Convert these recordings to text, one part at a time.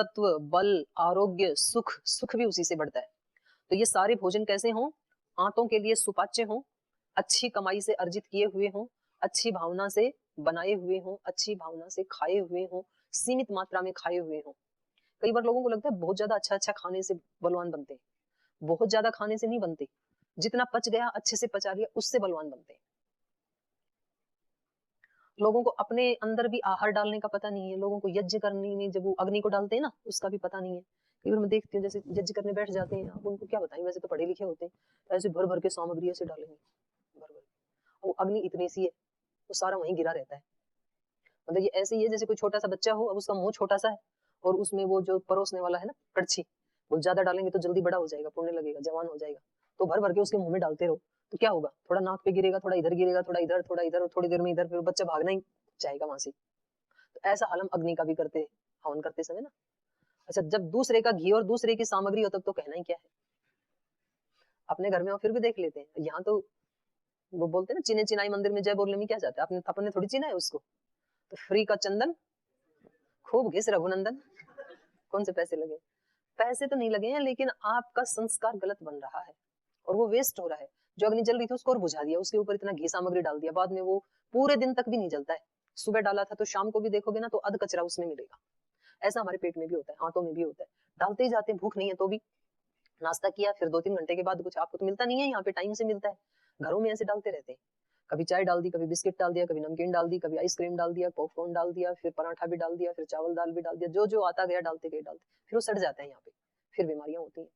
सत्व, बल, आरोग्य, सुख, सुख भी उसी से बढ़ता है। तो ये सारे भोजन कैसे हों? आंतों के लिए सुपाच्य हों, अच्छी कमाई से अर्जित किए हुए हों, अच्छी भावना से बनाए हुए हों, अच्छी भावना से खाए हुए हों, सीमित मात्रा में खाए हुए हों। कई बार लोगों को लगता है बहुत ज्यादा अच्छा खाने से बलवान बनते हैं। बहुत ज्यादा खाने से नहीं बनते, जितना पच गया अच्छे से पचा लिया उससे बलवान बनते हैं। लोगों को अपने अंदर भी आहार डालने का पता नहीं है। लोगों को यज्ञ करने में जब वो अग्नि को डालते हैं ना, उसका भी पता नहीं है। कई बार मैं देखती हूँ जैसे यज्ञ करने बैठ जाते हैं, आप उनको क्या बताएं, वैसे तो पढ़े लिखे होते हैं, ऐसे भर भर के सामग्री ऐसे डालेंगे, भर भर। वो अग्नि इतनी सी है, वो सारा वहीं गिरा रहता है। मतलब ये ऐसे ही है जैसे कोई छोटा सा बच्चा हो, अब उसका मुंह छोटा सा है और उसमें वो जो परोसने वाला है ना कड़छी, वो ज्यादा डालेंगे तो जल्दी बड़ा हो जाएगा, पुड़ने लगेगा, जवान हो जाएगा। तो भर भर के उसके मुंह में डालते रहो तो क्या होगा, थोड़ा नाक पे गिरेगा, थोड़ा इधर गिरेगा, थोड़ा इधर, थोड़ा इधर, और थोड़ी देर में इधर, फिर बच्चा भागना ही चाहेगा वहां से। तो ऐसा हाल हम अग्नि का भी करते, हवन करते समय ना। अच्छा, जब दूसरे का घी और दूसरे की सामग्री हो तब तो कहना ही क्या है। अपने घर में हो फिर भी देख लेते हैं, यहाँ तो वो बोलते हैं ना, चिने चिनाई मंदिर में जय बोलने में क्या जाता है, अपने थोड़ी चिना है उसको। तो फ्री का चंदन खूब घिस रघुनंदन, कौन से पैसे लगे? पैसे तो नहीं लगे हैं, लेकिन आपका संस्कार गलत बन रहा है और वो वेस्ट हो रहा है। जो अग्नि जल रही थी उसको और बुझा दिया, उसके ऊपर इतना घी सामग्री डाल दिया, बाद में वो पूरे दिन तक भी नहीं जलता है। सुबह डाला था तो शाम को भी देखोगे ना तो अध कचरा उसमें मिलेगा। ऐसा हमारे पेट में भी होता है, हाथों में भी होता है। डालते ही जाते हैं, भूख नहीं है तो भी। नाश्ता किया, फिर 2-3 घंटे के बाद कुछ आपको तो मिलता नहीं है, यहाँ पे टाइम से मिलता है। घरों में ऐसे डालते रहते हैं, कभी चाय डाल दी, कभी बिस्किट डाल दिया, कभी नमकीन डाल दी, कभी आइसक्रीम डाल दिया, पॉपकॉर्न डाल दिया, फिर पराठा भी डाल दिया, फिर चावल दाल भी डाल दिया, जो जो आता गया डालते गए डालते, फिर वो सड़ जाता है यहाँ पे, फिर बीमारियां होती हैं।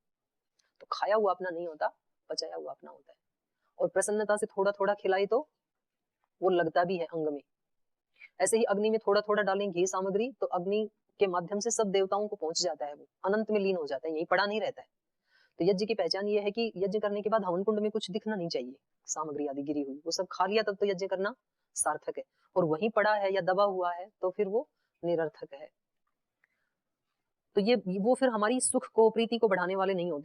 तो खाया हुआ अपना नहीं होता, पचाया हुआ अपना होता है। और प्रसन्नता से थोड़ा थोड़ा खिलाई तो वो लगता भी है अंग में। ऐसे ही अग्नि में थोड़ा थोड़ा डालें घी सामग्री तो अग्नि के माध्यम से सब देवताओं को पहुंच जाता है, वो अनंत में लीन हो जाता है, यही पड़ा नहीं रहता है। तो यज्ञ की पहचान ये है कि यज्ञ करने के बाद हवन कुंड में कुछ दिखना नहीं चाहिए, सामग्री आदि गिरी हुई, वो सब खा लिया तब तो यज्ञ करना सार्थक है। और वहीं पड़ा है या दबा हुआ है तो फिर वो निरर्थक है। तो ये वो फिर हमारी सुख को, प्रीति को बढ़ाने वाले नहीं होते।